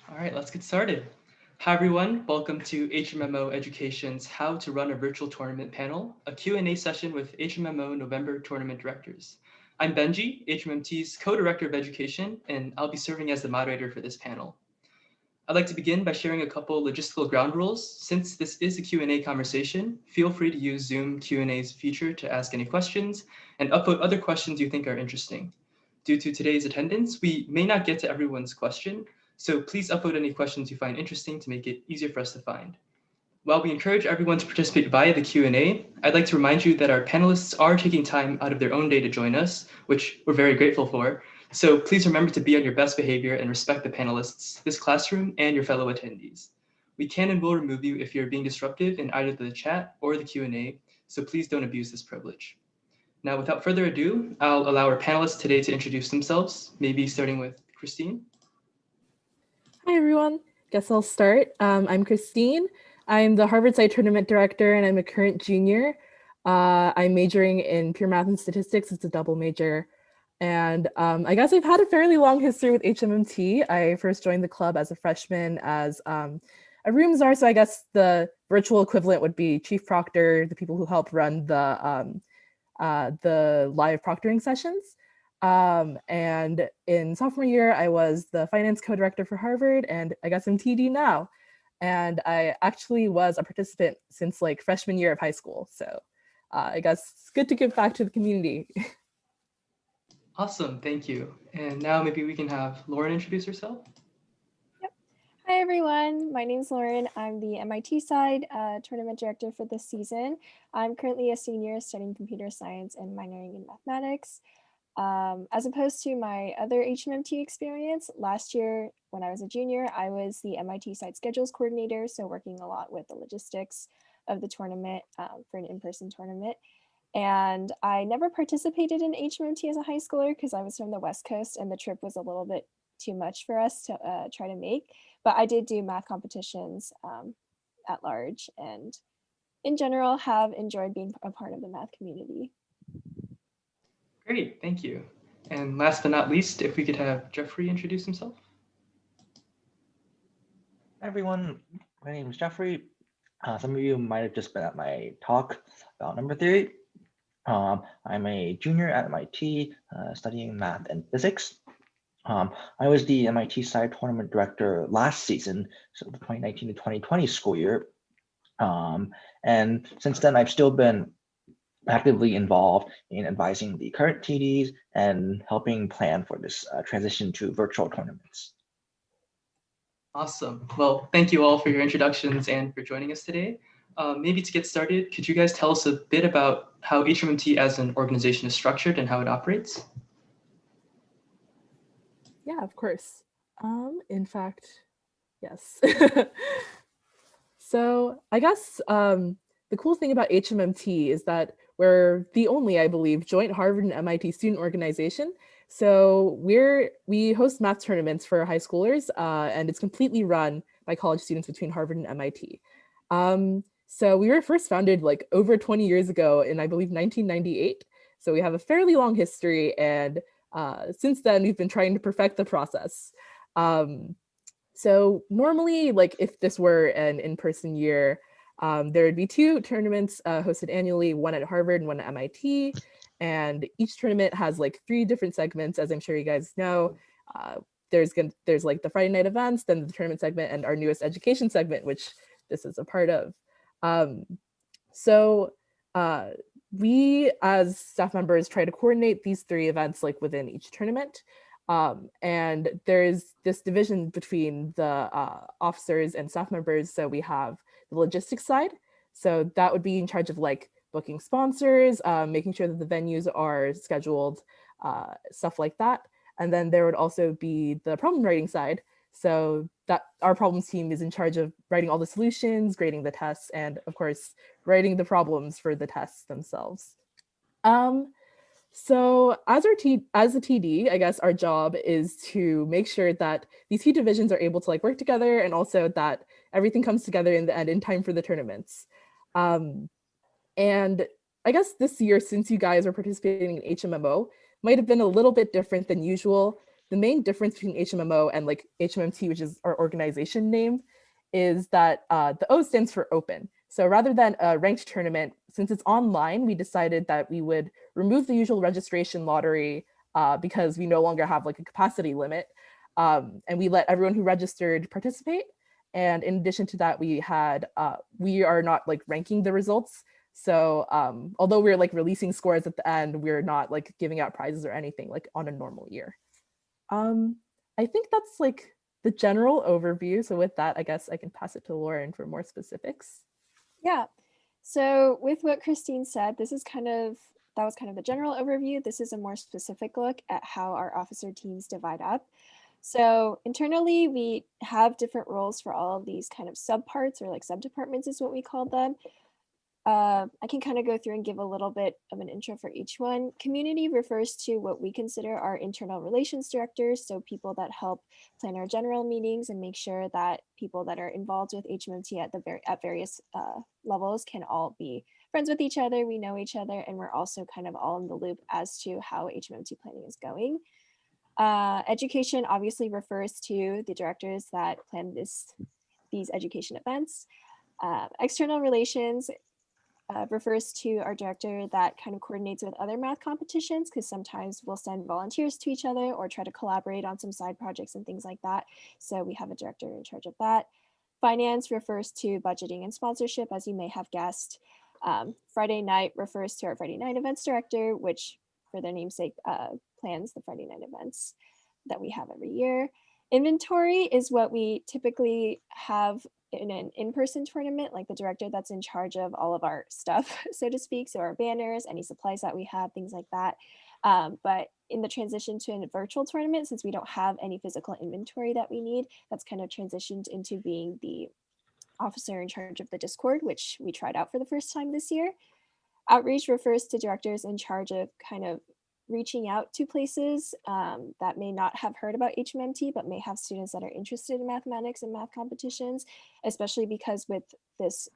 All right, let's get started. Hi everyone, welcome to HMMO Education's How to Run a Virtual Tournament panel, a Q&A session with HMMO November tournament directors. I'm Benji, HMMT's co-director of education, and I'll be serving as the moderator for this panel. I'd like to begin by sharing a couple logistical ground rules. Since this is a Q&A conversation, feel free to use Zoom Q&A's feature to ask any questions and upvote other questions you think are interesting. Due to today's attendance, we may not get to everyone's question, so please upload any questions you find interesting to make it easier for us to find. While we encourage everyone to participate via the Q&A, I'd like to remind you that our panelists are taking time out of their own day to join us, which we're very grateful for. So please remember to be on your best behavior and respect the panelists, this classroom, and your fellow attendees. We can and will remove you if you're being disruptive in either the chat or the Q&A, so please don't abuse this privilege. Now, without further ado, I'll allow our panelists today to introduce themselves, maybe starting with Christine. Hi, everyone. Guess I'll start. I'm Christine. I'm the Harvard Side Tournament Director, and I'm a current junior. I'm majoring in pure math and statistics. It's a double major. And I guess I've had a fairly long history with HMMT. I first joined the club as a freshman as a room czar, so I guess the virtual equivalent would be chief proctor, the people who help run the live proctoring sessions. And in sophomore year, I was the finance co-director for Harvard, and I guess I'm TD now. And I actually was a participant since like freshman year of high school. So I guess it's good to give back to the community. Awesome, thank you. And now maybe we can have Lauren introduce herself. Yep. Hi, everyone. My name's Lauren. I'm the MIT side tournament director for this season. I'm currently a senior studying computer science and minoring in mathematics. As opposed to my other HMMT experience, last year when I was a junior, I was the MIT site schedules coordinator, so working a lot with the logistics of the tournament for an in-person tournament. And I never participated in HMMT as a high schooler because I was from the West Coast and the trip was a little bit too much for us to try to make. But I did do math competitions at large and in general have enjoyed being a part of the math community. Great, thank you. And last but not least, if we could have Jeffrey introduce himself. Hi everyone, my name is Jeffrey. Some of you might have just been at my talk about number theory. I'm a junior at MIT studying math and physics. I was the MIT side tournament director last season, so the 2019 to 2020 school year. And since then, I've still been actively involved in advising the current TDs and helping plan for this transition to virtual tournaments. Awesome. Well, thank you all for your introductions and for joining us today. Maybe to get started, could you guys tell us a bit about how HMMT as an organization is structured and how it operates? Yeah, of course. In fact, yes. So I guess the cool thing about HMMT is that we're the only, I believe, joint Harvard and MIT student organization. So we host math tournaments for high schoolers, and it's completely run by college students between Harvard and MIT. So we were first founded like over 20 years ago in, I believe, 1998. So we have a fairly long history, and since then we've been trying to perfect the process. So normally, like if this were an in-person year, there would be two tournaments hosted annually, one at Harvard and one at MIT. And each tournament has like three different segments, as I'm sure you guys know. There's like the Friday night events, then the tournament segment, and our newest education segment, which this is a part of. So we as staff members try to coordinate these three events like within each tournament. And there's this division between the officers and staff members. So we have the logistics side. So that would be in charge of like booking sponsors, making sure that the venues are scheduled, stuff like that. And then there would also be the problem writing side. So that our problems team is in charge of writing all the solutions, grading the tests, and of course, writing the problems for the tests themselves. So as a TD, I guess our job is to make sure that these two divisions are able to like work together, and also that everything comes together in the end in time for the tournaments. And I guess this year, since you guys are participating in HMMO, might have been a little bit different than usual the main difference between HMMO and like HMMT, which is our organization name, is that the O stands for open. So rather than a ranked tournament, since it's online, we decided that we would remove the usual registration lottery because we no longer have like a capacity limit. And we let everyone who registered participate. And in addition to that, we are not like ranking the results. So although we're like releasing scores at the end, we're not like giving out prizes or anything like on a normal year. I think that's like the general overview. So with that, I guess I can pass it to Lauren for more specifics. Yeah. So with what Christine said, that was kind of the general overview. This is a more specific look at how our officer teams divide up. So internally, we have different roles for all of these kind of subparts, or like subdepartments is what we call them. I can kind of go through and give a little bit of an intro for each one. Community refers to what we consider our internal relations directors, so people that help plan our general meetings and make sure that people that are involved with HMMT at various levels can all be friends with each other, we know each other, and we're also kind of all in the loop as to how HMMT planning is going. Education obviously refers to the directors that plan these education events. External relations refers to our director that kind of coordinates with other math competitions, because sometimes we'll send volunteers to each other or try to collaborate on some side projects and things like that. So we have a director in charge of that. Finance refers to budgeting and sponsorship, as you may have guessed. Friday night refers to our Friday night events director, which for their namesake plans the Friday night events that we have every year. Inventory is what we typically have in an in-person tournament, like the director that's in charge of all of our stuff, so to speak. So our banners, any supplies that we have, things like that. But in the transition to a virtual tournament, since we don't have any physical inventory that we need, that's kind of transitioned into being the officer in charge of the Discord, which we tried out for the first time this year. Outreach refers to directors in charge of kind of reaching out to places that may not have heard about HMMT, but may have students that are interested in mathematics and math competitions, especially because with this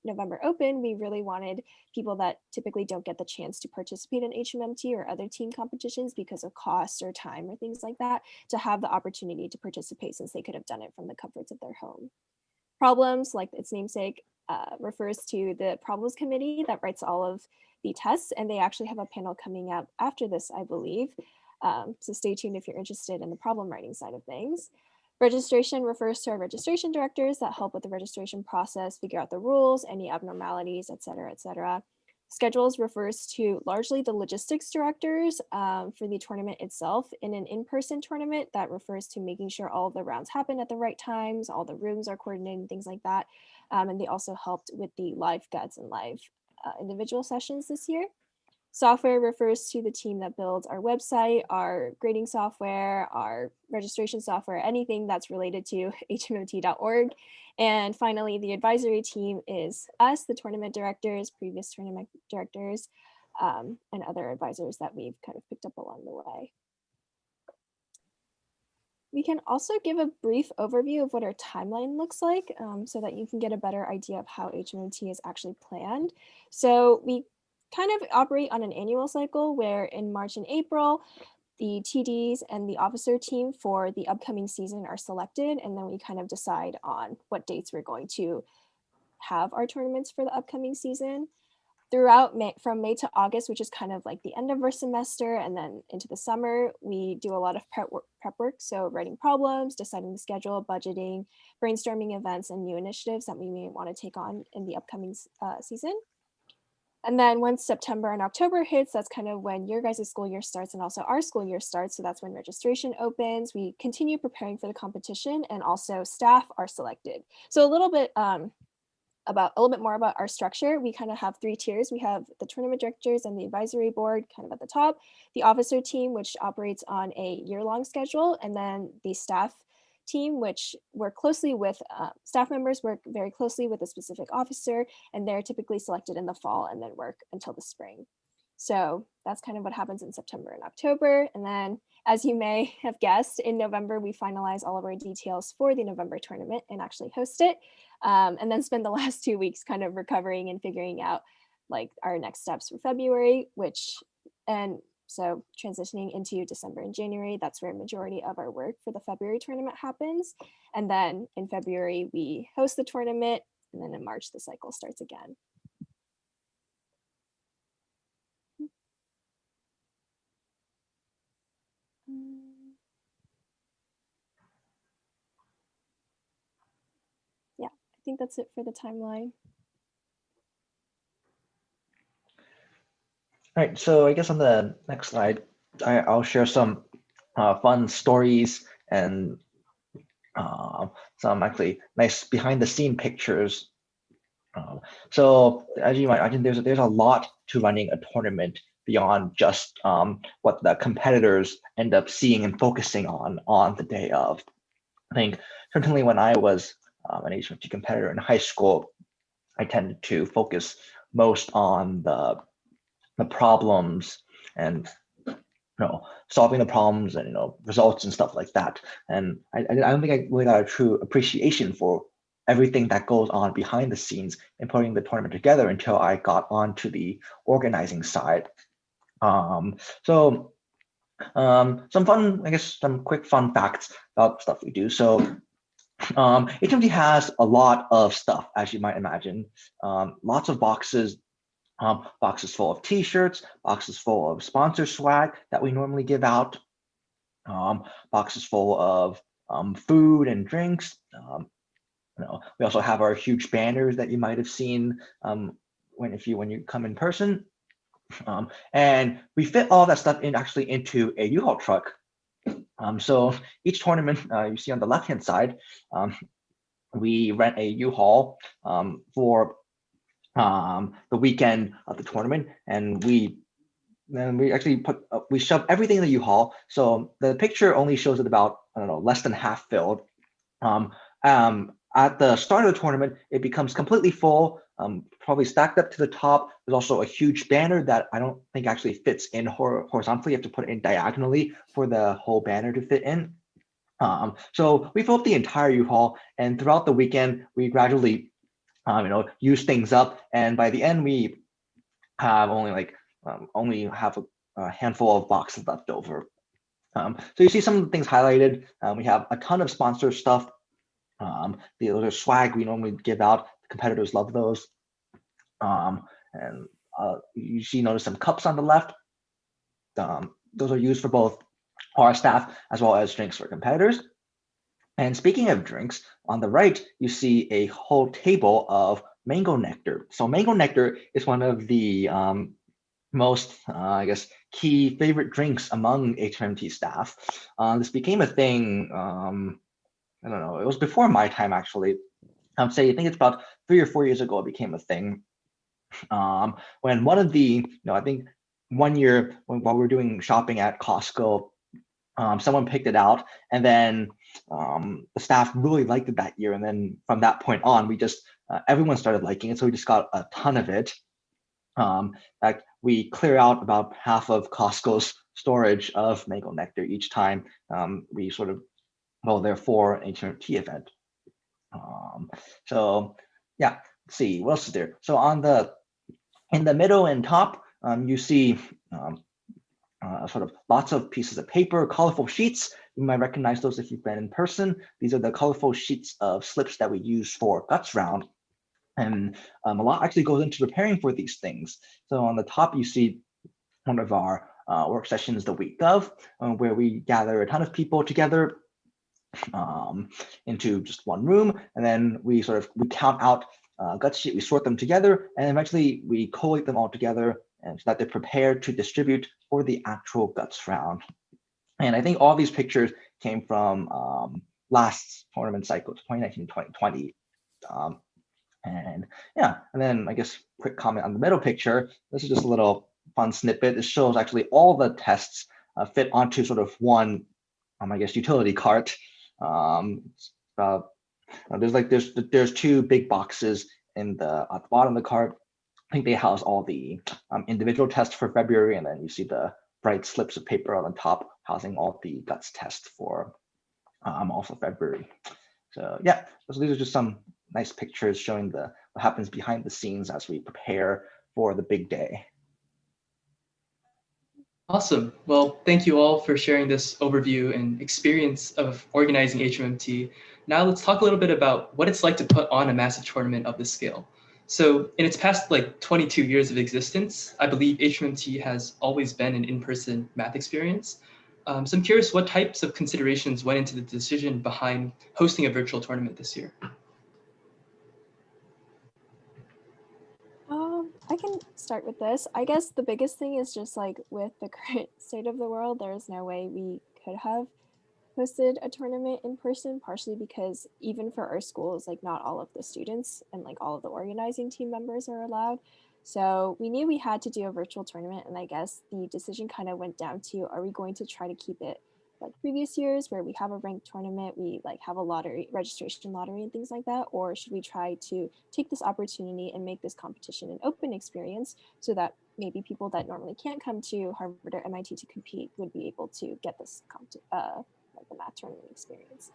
November Open, we really wanted people that typically don't get the chance to participate in HMMT or other team competitions because of cost or time or things like that, to have the opportunity to participate since they could have done it from the comforts of their home. Problems, like its namesake, refers to the problems committee that writes all of the tests, and they actually have a panel coming up after this, I believe. So stay tuned if you're interested in the problem writing side of things. Registration refers to our registration directors that help with the registration process, figure out the rules, any abnormalities, et cetera, et cetera. Schedules refers to largely the logistics directors for the tournament itself. In an in-person tournament, that refers to making sure all of the rounds happen at the right times, all the rooms are coordinated, things like that. And they also helped with the live guides and live individual sessions this year. Software refers to the team that builds our website, our grading software, our registration software, anything that's related to hmmt.org. And finally, the advisory team is us, the tournament directors, previous tournament directors, and other advisors that we've kind of picked up along the way. We can also give a brief overview of what our timeline looks like so that you can get a better idea of how HMMT is actually planned. So we kind of operate on an annual cycle where in March and April, the TDs and the officer team for the upcoming season are selected, and then we kind of decide on what dates we're going to have our tournaments for the upcoming season. Throughout from May to August, which is kind of like the end of our semester, and then into the summer, we do a lot of prep work. So writing problems, deciding the schedule, budgeting, brainstorming events, and new initiatives that we may want to take on in the upcoming season. And then once September and October hits, that's kind of when your guys' school year starts and also our school year starts. So that's when registration opens. We continue preparing for the competition, and also staff are selected. So a little bit more about our structure. We kind of have 3 tiers. We have the tournament directors and the advisory board kind of at the top, the officer team, which operates on a year-long schedule, and then the staff team, which work closely with staff members, work very closely with a specific officer, and they're typically selected in the fall and then work until the spring. So that's kind of what happens in September and October. And then, as you may have guessed, in November, we finalize all of our details for the November tournament and actually host it. And then spend the last 2 weeks kind of recovering and figuring out like our next steps for February, and So transitioning into December and January, that's where majority of our work for the February tournament happens. And then in February, we host the tournament, and then in March, the cycle starts again. Yeah, I think that's it for the timeline. All right, so I guess on the next slide, I'll share some fun stories and some actually nice behind the scene pictures. So as you might imagine, there's a lot to running a tournament beyond just what the competitors end up seeing and focusing on the day of. I think certainly when I was an HMMT competitor in high school, I tended to focus most on the problems and solving the problems and results and stuff like that. And I don't think I really got a true appreciation for everything that goes on behind the scenes in putting the tournament together until I got onto the organizing side. So some fun, I guess, some quick fun facts about stuff we do. So HMMT has a lot of stuff, as you might imagine. Lots of boxes, boxes full of t-shirts, boxes full of sponsor swag that we normally give out, boxes full of food and drinks. We also have our huge banners that you might have seen when you come in person. And we fit all that stuff into a U-Haul truck. So each tournament you see on the left-hand side, we rent a U-Haul for the weekend of the tournament, and we actually we shove everything in the U-Haul. So the picture only shows it about, I don't know, less than half filled. At the start of the tournament, it becomes completely full, probably stacked up to the top. There's also a huge banner that I don't think actually fits in horizontally. You have to put it in diagonally for the whole banner to fit in. So we fill up the entire U-Haul, and throughout the weekend, we gradually use things up. And by the end, we have only have a handful of boxes left over. So you see some of the things highlighted. We have a ton of sponsor stuff. The other swag we normally give out. Competitors love those. And you notice some cups on the left. Those are used for both our staff as well as drinks for competitors. And speaking of drinks, on the right, you see a whole table of mango nectar. So mango nectar is one of the most, I guess, key favorite drinks among HMMT staff. This became a thing, I don't know, it was before my time actually. I think it's about 3 or 4 years ago it became a thing. When one of the, I think one year while we were doing shopping at Costco, someone picked it out, and then the staff really liked it that year. And then from that point on, we just, everyone started liking it. So we just got a ton of it. Like we clear out about half of Costco's storage of mango nectar each time we sort of go there for an HMMT event. So yeah, let's see, what else is there? So in the middle and top, you see sort of lots of pieces of paper, colorful sheets. You might recognize those if you've been in person. These are the colorful sheets of slips that we use for Guts Round. And a lot actually goes into preparing for these things. So on the top, you see one of our work sessions the week of, where we gather a ton of people together into just one room. And then we count out Guts sheet, we sort them together, and eventually we collate them all together and so that they're prepared to distribute for the actual Guts Round. And I think all these pictures came from last tournament cycle, 2019-2020. And yeah, and then I guess quick comment on the middle picture. This is just a little fun snippet. This shows actually all the tests fit onto sort of one, I guess, utility cart. There's 2 big boxes at the bottom of the cart. I think they house all the individual tests for February, and then you see the bright slips of paper on the top housing all the Guts tests for also February. So yeah, so these are just some nice pictures showing what happens behind the scenes as we prepare for the big day. Awesome. Well, thank you all for sharing this overview and experience of organizing HMMT. Now let's talk a little bit about what it's like to put on a massive tournament of this scale. So in its past 22 years of existence, I believe HMMT has always been an in-person math experience. So I'm curious what types of considerations went into the decision behind hosting a virtual tournament this year. I can start with this. I guess the biggest thing is just with the current state of the world, there's no way we could have hosted a tournament in person, partially because even for our schools, not all of the students and all of the organizing team members are allowed. So we knew we had to do a virtual tournament, and I guess the decision kind of went down to, are we going to try to keep it like previous years where we have a ranked tournament, we have a lottery, registration lottery and things like that, or should we try to take this opportunity and make this competition an open experience so that maybe people that normally can't come to Harvard or MIT to compete would be able to get this the math tournament experience.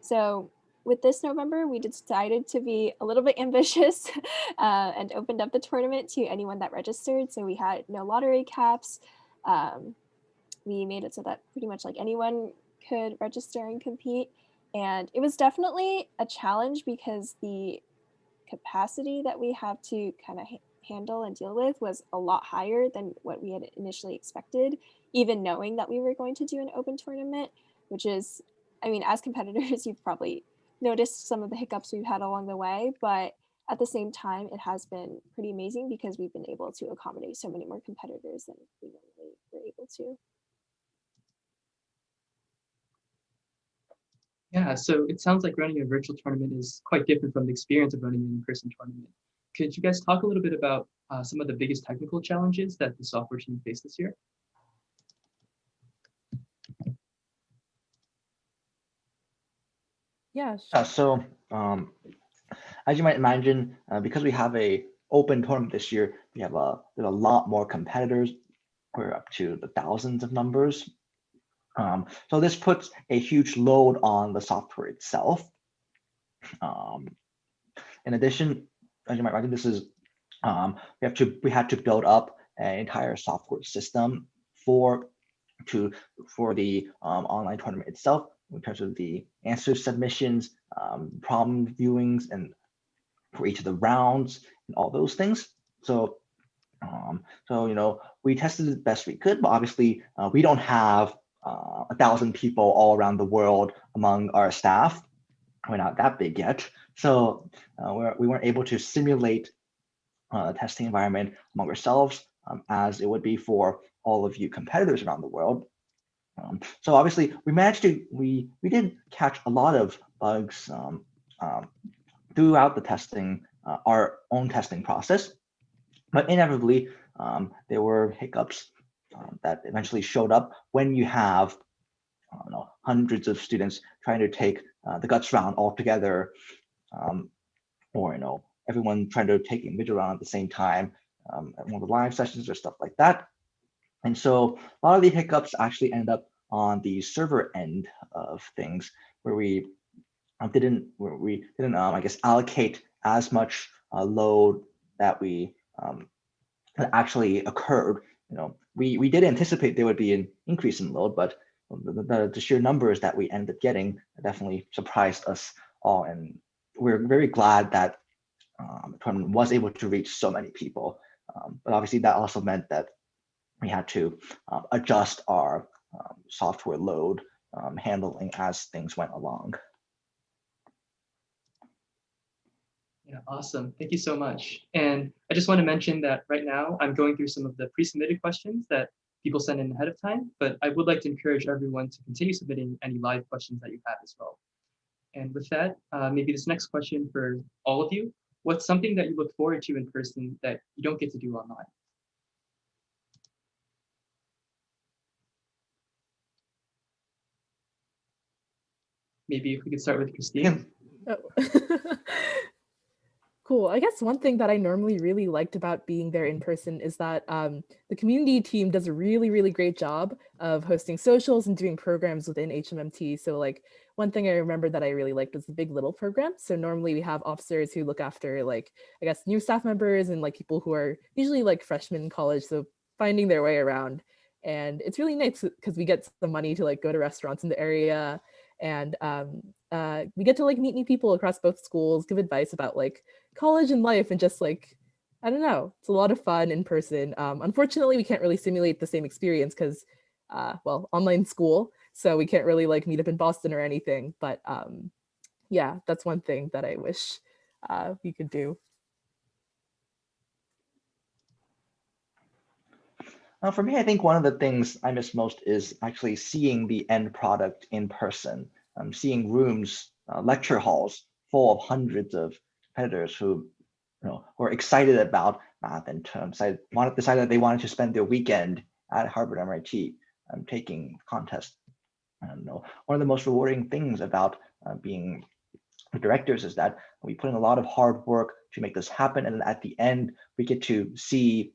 So with this November, we decided to be a little bit ambitious and opened up the tournament to anyone that registered. So we had no lottery caps. We made it so that pretty much anyone could register and compete. And it was definitely a challenge because the capacity that we have to kind of handle and deal with was a lot higher than what we had initially expected, even knowing that we were going to do an open tournament, which is, I mean, as competitors, you've probably noticed some of the hiccups we've had along the way, but at the same time, it has been pretty amazing because we've been able to accommodate so many more competitors than we normally were able to. Yeah, so it sounds like running a virtual tournament is quite different from the experience of running an in-person tournament. Could you guys talk a little bit about some of the biggest technical challenges that the software team faced this year? Yeah, So as you might imagine, because we have a open tournament this year, there's a lot more competitors. We're up to the thousands of numbers. So this puts a huge load on the software itself. In addition, as you might imagine, this is we had to build up an entire software system for the online tournament itself, in terms of the answer submissions, problem viewings, and for each of the rounds and all those things. So we tested it best we could, but obviously we don't have 1,000 people all around the world among our staff. We're not that big yet, so we weren't able to simulate a testing environment among ourselves as it would be for all of you competitors around the world. So obviously we did catch a lot of bugs throughout the testing, our own testing process, but inevitably there were hiccups that eventually showed up when you have hundreds of students trying to take the guts round all together, or everyone trying to take individual round at the same time at one of the live sessions or stuff like that. And so a lot of the hiccups actually end up on the server end of things, where we didn't I guess allocate as much load that that actually occurred. We did anticipate there would be an increase in load, but the sheer numbers that we ended up getting definitely surprised us all, and we're very glad that the tournament was able to reach so many people. But obviously that also meant that we had to adjust our software load handling as things went along. Yeah, awesome. Thank you so much. And I just want to mention that right now I'm going through some of the pre-submitted questions that people send in ahead of time, but I would like to encourage everyone to continue submitting any live questions that you have as well. And with that, maybe this next question for all of you: what's something that you look forward to in person that you don't get to do online? Maybe if we could start with Christine. Oh. Cool. I guess one thing that I normally really liked about being there in person is that the community team does a really, really great job of hosting socials and doing programs within HMMT. So one thing I remember that I really liked was the Big Little program. So normally we have officers who look after I guess new staff members and people who are usually freshmen in college, so finding their way around. And it's really nice because we get some money to like go to restaurants in the area, and we get to like meet new people across both schools, give advice about like college and life, and just like, I don't know, it's a lot of fun in person. Unfortunately, we can't really simulate the same experience because, well, online school, so we can't really like meet up in Boston or anything. But yeah, that's one thing that I wish we could do. For me, I think one of the things I miss most is actually seeing the end product in person, seeing rooms, lecture halls full of hundreds of competitors who, were excited about math and decided that they wanted to spend their weekend at Harvard, MIT, taking contests. I don't know. One of the most rewarding things about being directors is that we put in a lot of hard work to make this happen, and at the end, we get to see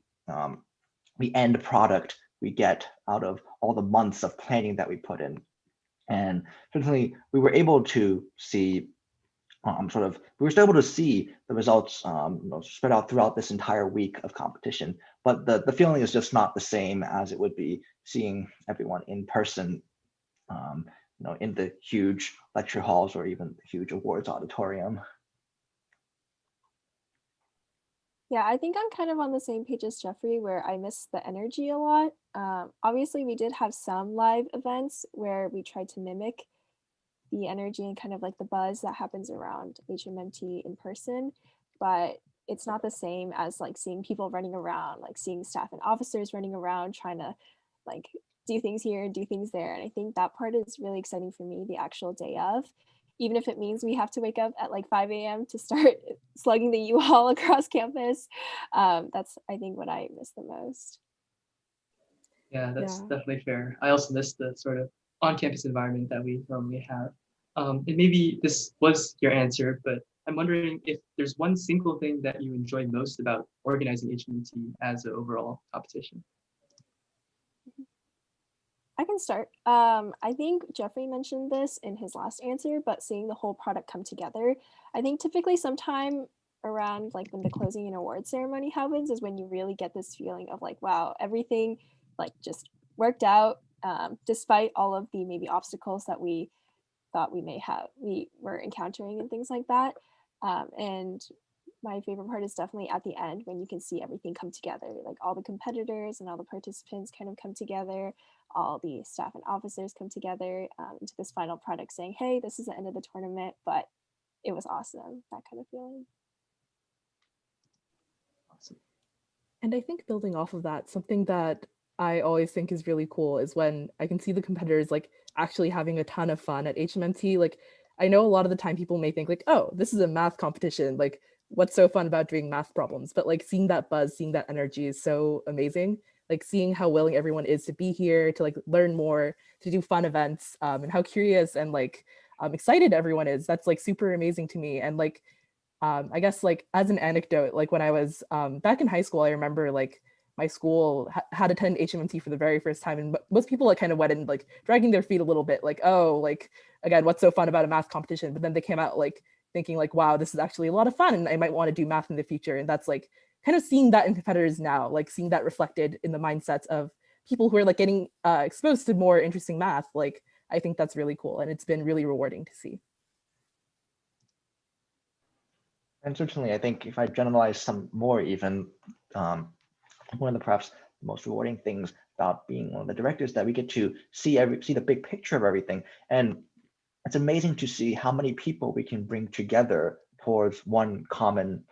the end product we get out of all the months of planning that we put in. And certainly we were able to see we were still able to see the results spread out throughout this entire week of competition. But the feeling is just not the same as it would be seeing everyone in person, in the huge lecture halls or even the huge awards auditorium. Yeah, I think I'm kind of on the same page as Jeffrey, where I miss the energy a lot. Obviously, we did have some live events where we tried to mimic the energy and kind of like the buzz that happens around HMMT in person, but it's not the same as like seeing people running around, like seeing staff and officers running around trying to like do things here and do things there. And I think that part is really exciting for me the actual day of, even if it means we have to wake up at like 5 a.m. to start slugging the U-Haul across campus. That's, I think, what I miss the most. Yeah, that's Yeah. definitely fair. I also miss the sort of on-campus environment that we normally have. And maybe this was your answer, but I'm wondering if there's one single thing that you enjoy most about organizing HMMT as an overall competition. I can start. I think Jeffrey mentioned this in his last answer, but seeing the whole product come together, I think typically sometime around like when the closing and award ceremony happens is when you really get this feeling of like, wow, everything like just worked out, despite all of the maybe obstacles that we thought we were encountering and things like that. And my favorite part is definitely at the end when you can see everything come together, like all the competitors and all the participants kind of come together, all the staff and officers come together into this final product saying, hey, this is the end of the tournament, but it was awesome, that kind of feeling. Awesome. And I think building off of that, something that I always think is really cool is when I can see the competitors like actually having a ton of fun at HMMT. Like, I know a lot of the time people may think like, oh, this is a math competition. Like, what's so fun about doing math problems? But like seeing that buzz, seeing that energy is so amazing. Like seeing how willing everyone is to be here, to like learn more, to do fun events, and how curious and like excited everyone is. That's like super amazing to me. And like, I guess like as an anecdote, like when I was back in high school, I remember like my school had attended HMMT for the very first time, and most people like kind of went in like dragging their feet a little bit, like, oh, like again, what's so fun about a math competition? But then they came out like thinking like, wow, this is actually a lot of fun, and I might want to do math in the future. And that's like kind of seeing that in competitors now, like seeing that reflected in the mindsets of people who are like getting exposed to more interesting math. Like I think that's really cool, and it's been really rewarding to see. And certainly, I think if I generalize some more, even one of the perhaps the most rewarding things about being one of the directors that we get to see the big picture of everything, and it's amazing to see how many people we can bring together towards one common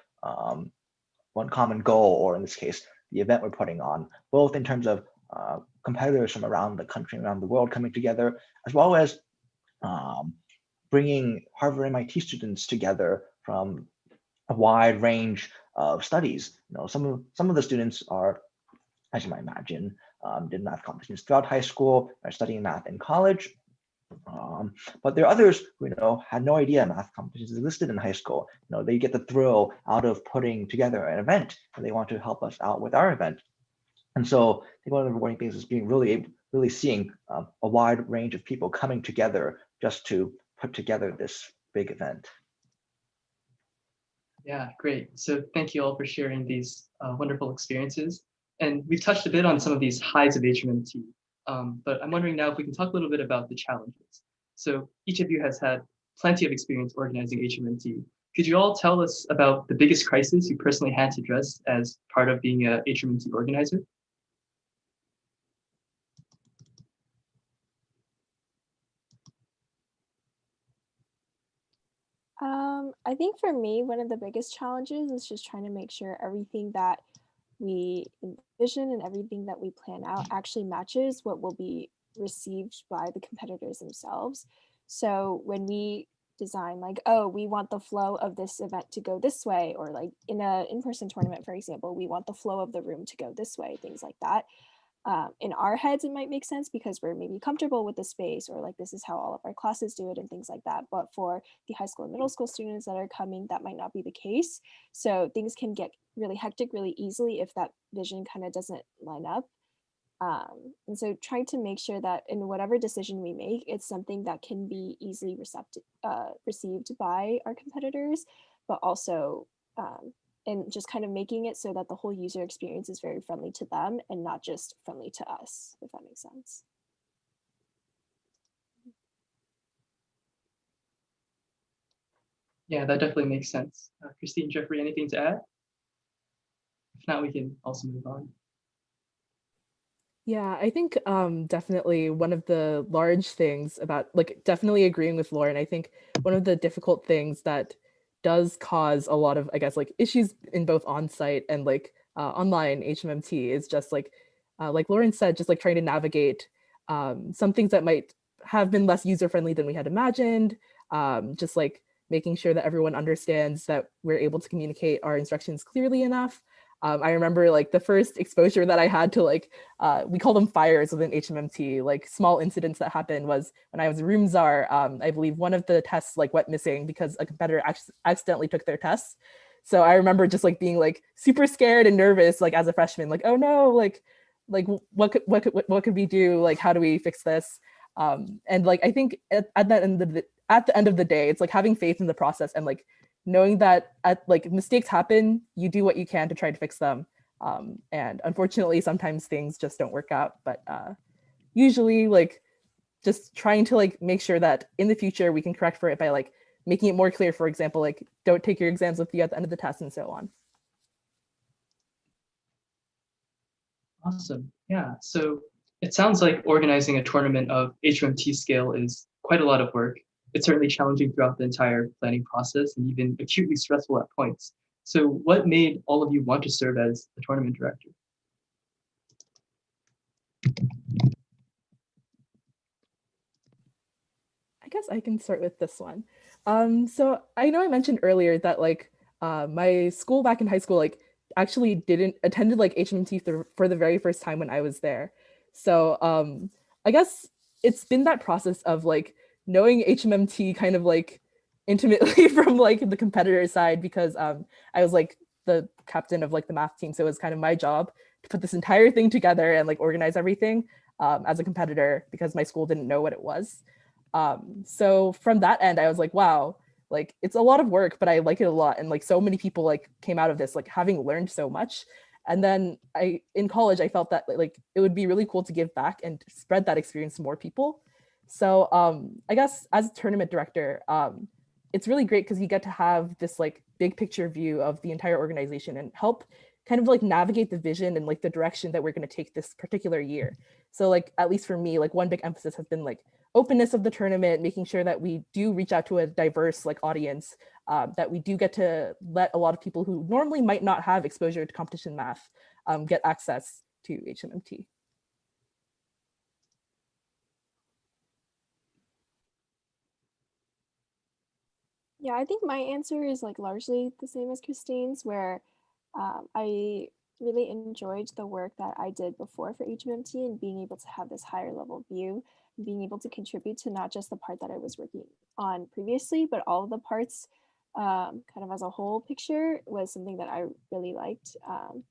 goal, or in this case, the event we're putting on, both in terms of competitors from around the country, around the world coming together, as well as bringing Harvard MIT students together from a wide range of studies. Some of the students are, as you might imagine, did math competitions throughout high school, are studying math in college. But there are others who had no idea math competitions existed in high school. They get the thrill out of putting together an event, and they want to help us out with our event. And so I think one of the rewarding things is being really seeing a wide range of people coming together just to put together this big event. Yeah, great. So thank you all for sharing these wonderful experiences. And we've touched a bit on some of these highs of HMMT, but I'm wondering now if we can talk a little bit about the challenges. So each of you has had plenty of experience organizing HMMT. Could you all tell us about the biggest crisis you personally had to address as part of being a HMMT organizer? I think for me, one of the biggest challenges is just trying to make sure everything that we envision and everything that we plan out actually matches what will be received by the competitors themselves. So when we design like, oh, we want the flow of this event to go this way, or like in a in-person tournament, for example, we want the flow of the room to go this way, things like that. In our heads, it might make sense because we're maybe comfortable with the space, or like this is how all of our classes do it and things like that. But for the high school and middle school students that are coming, that might not be the case. So things can get really hectic really easily if that vision kind of doesn't line up. And so trying to make sure that in whatever decision we make, it's something that can be easily received by our competitors, but also and just kind of making it so that the whole user experience is very friendly to them and not just friendly to us, if that makes sense. Yeah, that definitely makes sense. Christine, Jeffrey, anything to add? If not, we can also move on. Yeah, I think definitely one of the large things about like definitely agreeing with Lauren. I think one of the difficult things that does cause a lot of, I guess, like issues in both on-site and like online HMMT is just like Lauren said, just like trying to navigate some things that might have been less user-friendly than we had imagined. Just like making sure that everyone understands that we're able to communicate our instructions clearly enough. I remember like the first exposure that I had to like, we call them fires within HMMT, like small incidents that happened was when I was a room czar, I believe one of the tests like went missing because a competitor accidentally took their tests. So I remember just like being like super scared and nervous, like as a freshman, like, oh no, like what could we do? Like, how do we fix this? And like, I think at the end of the day, it's like having faith in the process and like knowing that like mistakes happen, you do what you can to try to fix them. And unfortunately, sometimes things just don't work out. But usually, like just trying to like make sure that in the future we can correct for it by like making it more clear. For example, like don't take your exams with you at the end of the test and so on. Awesome. Yeah. So it sounds like organizing a tournament of HMMT scale is quite a lot of work. It's certainly challenging throughout the entire planning process and even acutely stressful at points. So what made all of you want to serve as the tournament director? I guess I can start with this one. So I know I mentioned earlier that like my school back in high school like actually didn't attended like HMMT for the very first time when I was there. So I guess it's been that process of like knowing HMMT kind of like intimately from like the competitor side because I was like the captain of like the math team, so it was kind of my job to put this entire thing together and like organize everything as a competitor because my school didn't know what it was. So from that end, I was like, wow, like it's a lot of work, but I like it a lot. And like so many people like came out of this, like having learned so much. And then in college, I felt that like it would be really cool to give back and spread that experience to more people. So I guess as a tournament director, it's really great because you get to have this like big picture view of the entire organization and help kind of like navigate the vision and like the direction that we're going to take this particular year. So like, at least for me, like one big emphasis has been like openness of the tournament, making sure that we do reach out to a diverse like audience, that we do get to let a lot of people who normally might not have exposure to competition math get access to HMMT. Yeah, I think my answer is like largely the same as Christine's, where I really enjoyed the work that I did before for HMMT and being able to have this higher level view and being able to contribute to not just the part that I was working on previously, but all of the parts kind of as a whole picture was something that I really liked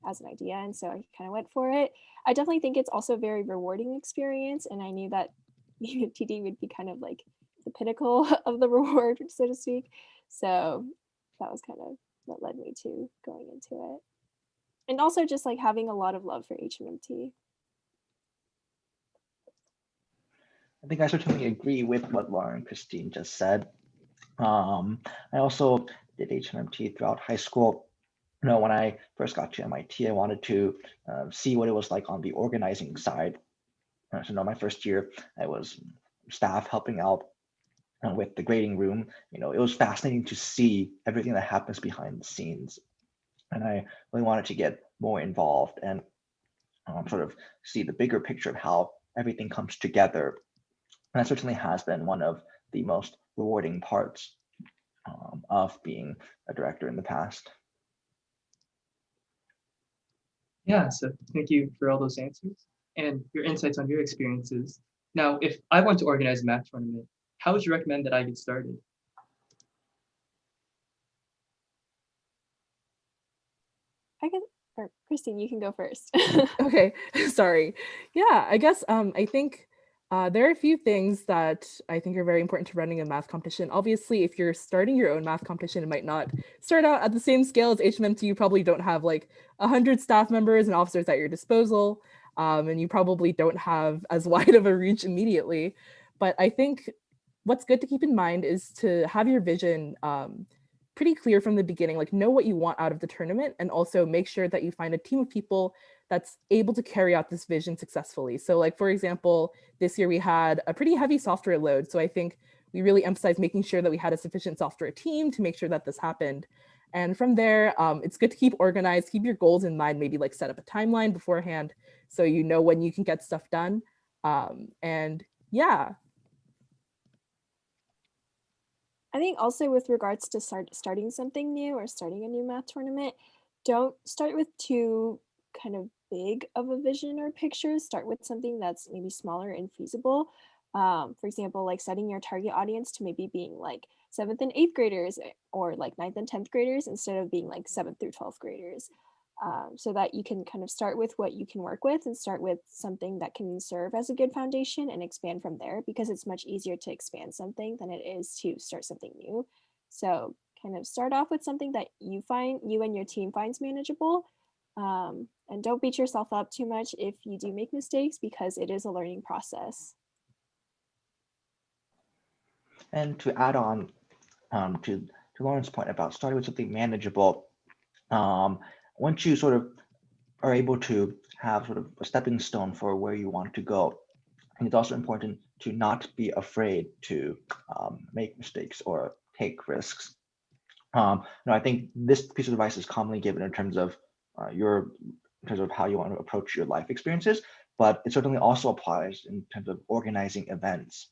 as an idea. And so I kind of went for it. I definitely think it's also a very rewarding experience. And I knew that TD would be kind of like the pinnacle of the reward, so to speak. So that was kind of what led me to going into it. And also just like having a lot of love for HMMT. I think I certainly agree with what Lauren and Christine just said. I also did HMMT throughout high school. When I first got to MIT, I wanted to see what it was like on the organizing side. So my first year, I was staff helping out with the grading room. It was fascinating to see everything that happens behind the scenes. And I really wanted to get more involved and sort of see the bigger picture of how everything comes together. And that certainly has been one of the most rewarding parts of being a director in the past. Yeah, so thank you for all those answers and your insights on your experiences. Now, if I want to organize a math tournament, how would you recommend that I get started? Or Christine, you can go first. Okay, sorry. Yeah, I guess I think there are a few things that I think are very important to running a math competition. Obviously, if you're starting your own math competition, it might not start out at the same scale as HMMT. You probably don't have like 100 staff members and officers at your disposal, and you probably don't have as wide of a reach immediately. But I think what's good to keep in mind is to have your vision pretty clear from the beginning, like know what you want out of the tournament, and also make sure that you find a team of people that's able to carry out this vision successfully. So like, for example, this year we had a pretty heavy software load. So I think we really emphasized making sure that we had a sufficient software team to make sure that this happened. And from there, it's good to keep organized, keep your goals in mind, maybe like set up a timeline beforehand so you know when you can get stuff done. And yeah. I think also with regards to starting something new or starting a new math tournament, don't start with too kind of big of a vision or picture. Start with something that's maybe smaller and feasible. For example, like setting your target audience to maybe being like 7th and 8th graders or like 9th and 10th graders instead of being like 7th through 12th graders. So that you can kind of start with what you can work with and start with something that can serve as a good foundation and expand from there, because it's much easier to expand something than it is to start something new. So kind of start off with something that you and your team finds manageable, and don't beat yourself up too much if you do make mistakes, because it is a learning process. And to add on to Lauren's point about starting with something manageable, once you sort of are able to have sort of a stepping stone for where you want to go, and it's also important to not be afraid to make mistakes or take risks. I think this piece of advice is commonly given in terms of how you want to approach your life experiences, but it certainly also applies in terms of organizing events.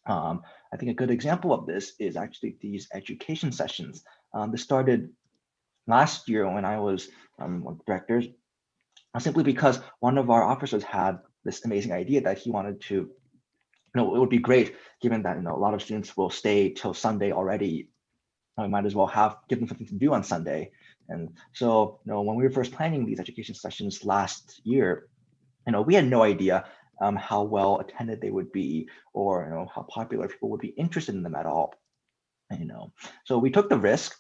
I think a good example of this is actually these education sessions. This started last year when I was one of the directors, simply because one of our officers had this amazing idea that he wanted to, it would be great given that a lot of students will stay till Sunday already. We might as well give them something to do on Sunday. And so, when we were first planning these education sessions last year, we had no idea how well attended they would be, or how popular people would be interested in them at all. So we took the risk,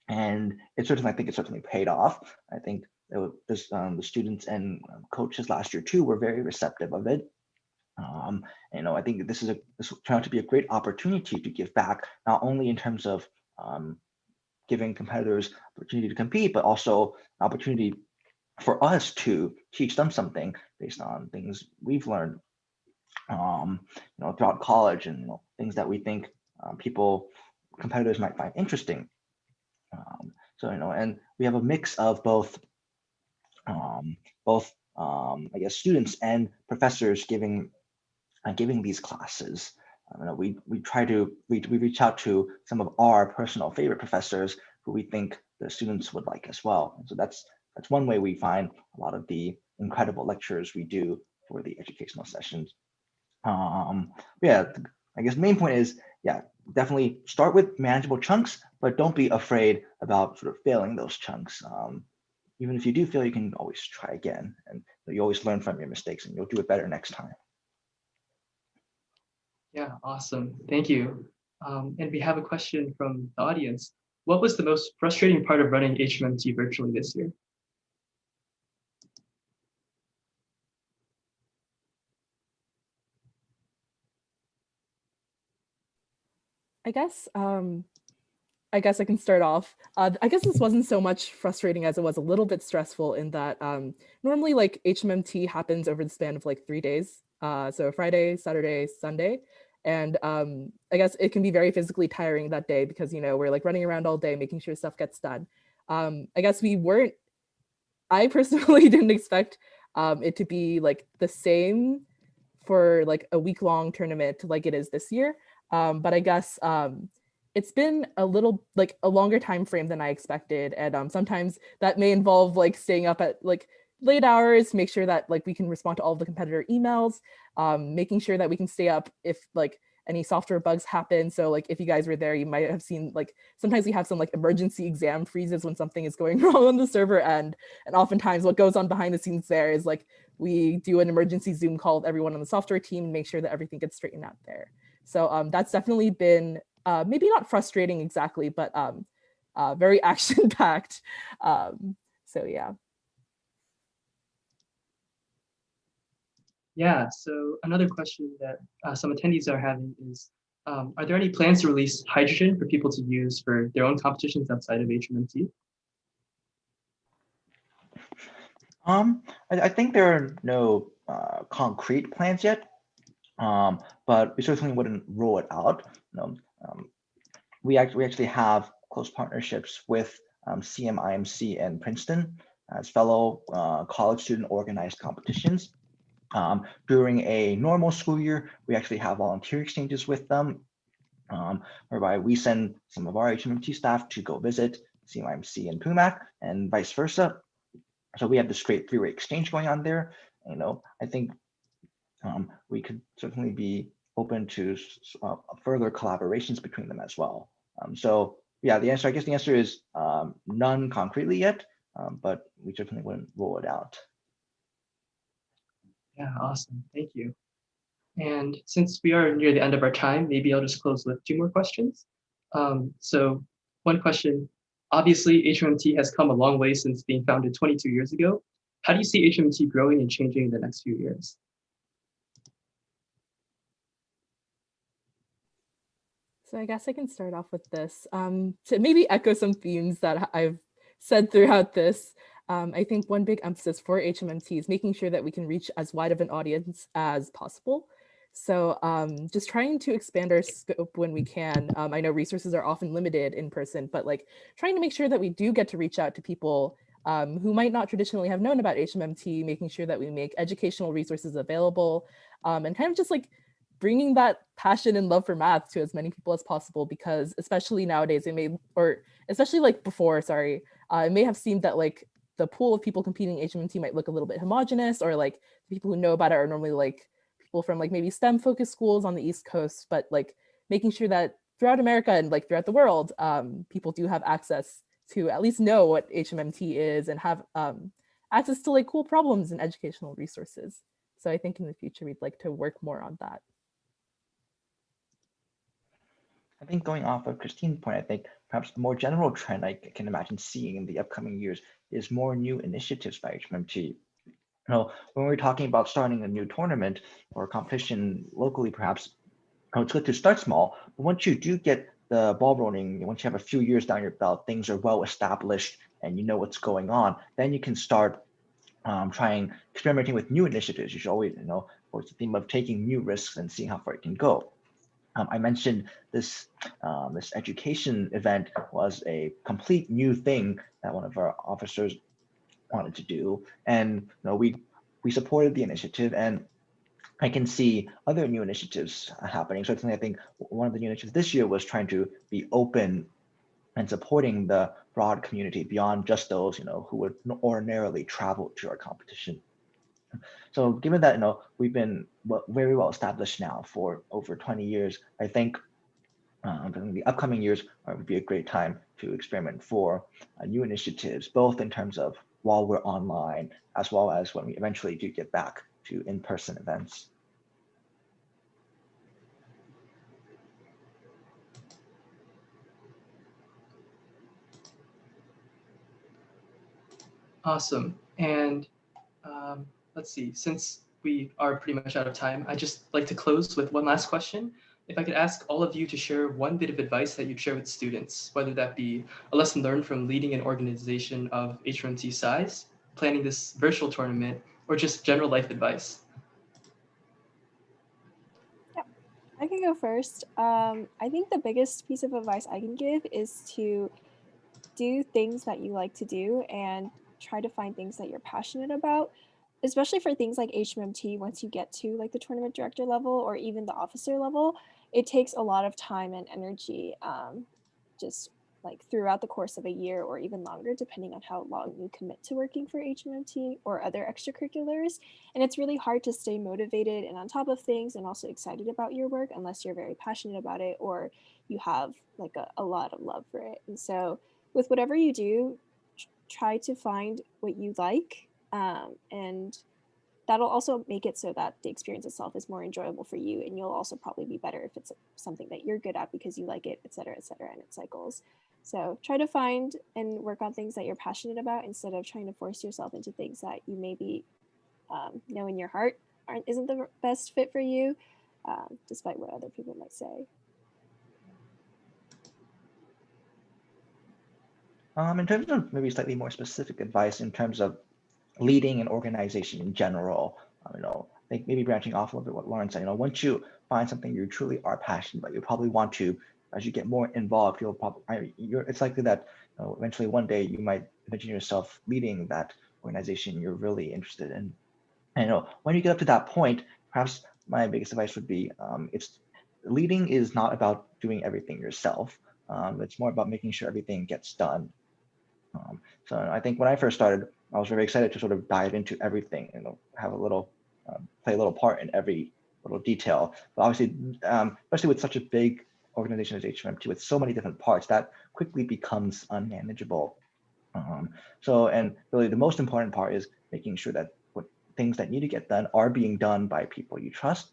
and I think it certainly paid off. I think the students and coaches last year too were very receptive of it. I think this turned out to be a great opportunity to give back, not only in terms of giving competitors opportunity to compete, but also an opportunity for us to teach them something based on things we've learned, throughout college, and things that we think competitors might find interesting. And we have a mix of both I guess students and professors giving these classes. We reach out to some of our personal favorite professors who we think the students would like as well. And so that's one way we find a lot of the incredible lectures we do for the educational sessions. Yeah, I guess the main point is, definitely start with manageable chunks, but don't be afraid about sort of failing those chunks. Even if you do fail, you can always try again, and you always learn from your mistakes, and you'll do it better next time. Yeah, awesome. Thank you. And we have a question from the audience. What was the most frustrating part of running HMMT virtually this year? I guess I guess I can start off. I guess this wasn't so much frustrating as it was a little bit stressful in that normally like HMMT happens over the span of like 3 days. So Friday, Saturday, Sunday. And I guess it can be very physically tiring that day because, you know, we're like running around all day, making sure stuff gets done. I guess I personally didn't expect it to be like the same for like a week-long tournament like it is this year. But I guess it's been a little like a longer time frame than I expected, and sometimes that may involve like staying up at like late hours, make sure that like we can respond to all of the competitor emails, making sure that we can stay up if like any software bugs happen. So like if you guys were there, you might have seen like sometimes we have some like emergency exam freezes when something is going wrong on the server end, and oftentimes what goes on behind the scenes there is like we do an emergency Zoom call with everyone on the software team and make sure that everything gets straightened out there. So that's definitely been maybe not frustrating exactly, but very action packed. So yeah. Yeah, so another question that some attendees are having is, are there any plans to release hydrogen for people to use for their own competitions outside of HMMT? I think there are no concrete plans yet, but we certainly wouldn't rule it out. You know, we actually have close partnerships with CMIMC and Princeton as fellow college student organized competitions. During a normal school year, we actually have volunteer exchanges with them, whereby we send some of our HMMT staff to go visit CMIMC and PUMAC and vice versa. So we have this great three-way exchange going on there. You know, I think we could certainly be open to further collaborations between them as well. So yeah, I guess the answer is none concretely yet, but we certainly wouldn't rule it out. Yeah, awesome, thank you. And since we are near the end of our time, maybe I'll just close with 2 more questions. So one question, obviously HMMT has come a long way since being founded 22 years ago. How do you see HMMT growing and changing in the next few years? So I guess I can start off with this to maybe echo some themes that I've said throughout this. I think one big emphasis for HMMT is making sure that we can reach as wide of an audience as possible. So just trying to expand our scope when we can. I know resources are often limited in person, but like trying to make sure that we do get to reach out to people who might not traditionally have known about HMMT, making sure that we make educational resources available, and kind of just like bringing that passion and love for math to as many people as possible, because especially nowadays or especially like before, sorry, it may have seemed that like the pool of people competing in HMMT might look a little bit homogenous, or like people who know about it are normally like people from like maybe STEM focused schools on the East Coast, but like making sure that throughout America and like throughout the world, people do have access to at least know what HMMT is and have access to like cool problems and educational resources. So I think in the future, we'd like to work more on that. I think going off of Christine's point, I think perhaps a more general trend I can imagine seeing in the upcoming years is more new initiatives by HMMT. You know, when we're talking about starting a new tournament or competition locally, perhaps it's good to start small, but once you do get the ball rolling, once you have a few years down your belt, things are well established and you know what's going on, then you can start trying experimenting with new initiatives. You should always, you know, it's the theme of taking new risks and seeing how far it can go. I mentioned this this education event was a complete new thing that one of our officers wanted to do, and you know we supported the initiative, and I can see other new initiatives happening. Certainly, I think one of the new initiatives this year was trying to be open and supporting the broad community beyond just those who would ordinarily travel to our competition. So given that we've been very well established now for over 20 years, I think the upcoming years would be a great time to experiment for new initiatives, both in terms of while we're online, as well as when we eventually do get back to in-person events. Awesome. And let's see, since we are pretty much out of time, I just like to close with one last question. if I could ask all of you to share one bit of advice that you'd share with students, whether that be a lesson learned from leading an organization of HMMT size, planning this virtual tournament, or just general life advice. I can go first. I think the biggest piece of advice I can give is to do things that you like to do and try to find things that you're passionate about, especially for things like HMMT. Once you get to like the tournament director level or even the officer level, it takes a lot of time and energy, just like throughout the course of a year or even longer, depending on how long you commit to working for HMMT or other extracurriculars. And it's really hard to stay motivated and on top of things and also excited about your work unless you're very passionate about it or you have like a lot of love for it. And so with whatever you do, try to find what you like, and that'll also make it so that the experience itself is more enjoyable for you, and you'll also probably be better if it's something that you're good at because you like it, et cetera, and it cycles. So try to find and work on things that you're passionate about instead of trying to force yourself into things that you maybe know in your heart isn't the best fit for you, despite what other people might say. In terms of maybe slightly more specific advice in terms of leading an organization in general, I think maybe branching off a little bit what Lauren said, once you find something you truly are passionate about, you probably want to, as you get more involved, it's likely that eventually one day you might envision yourself leading that organization you're really interested in. And when you get up to that point, perhaps my biggest advice would be, leading is not about doing everything yourself. It's more about making sure everything gets done. So I think when I first started, I was very excited to sort of dive into everything and have a little, play a little part in every little detail. But obviously, especially with such a big organization as HMMT with so many different parts, that quickly becomes unmanageable. And really the most important part is making sure that things that need to get done are being done by people you trust.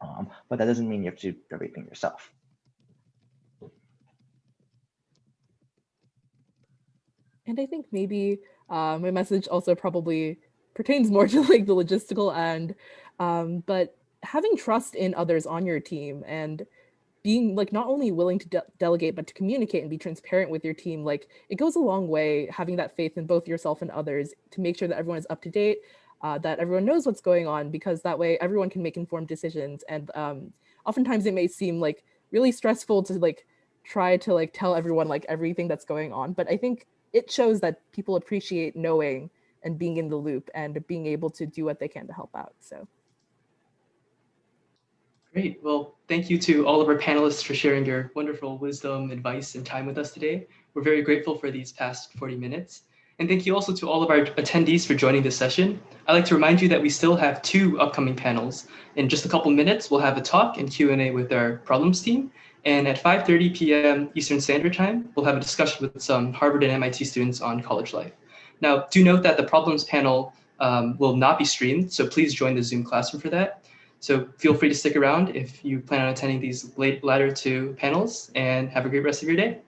But that doesn't mean you have to do everything yourself. And I think maybe my message also probably pertains more to like the logistical end, but having trust in others on your team and being like not only willing to delegate, but to communicate and be transparent with your team, like it goes a long way having that faith in both yourself and others to make sure that everyone is up to date, that everyone knows what's going on, because that way everyone can make informed decisions. And oftentimes it may seem like really stressful to like try to like tell everyone like everything that's going on, but I think it shows that people appreciate knowing and being in the loop and being able to do what they can to help out. So. Great. Well, thank you to all of our panelists for sharing your wonderful wisdom, advice, and time with us today. We're very grateful for these past 40 minutes. And thank you also to all of our attendees for joining this session. I'd like to remind you that we still have 2 upcoming panels. In just a couple minutes, we'll have a talk and Q&A with our problems team. And at 5:30 p.m. Eastern Standard Time, we'll have a discussion with some Harvard and MIT students on college life. Now, do note that the problems panel will not be streamed, so please join the Zoom classroom for that. So feel free to stick around if you plan on attending these latter 2 panels, and have a great rest of your day.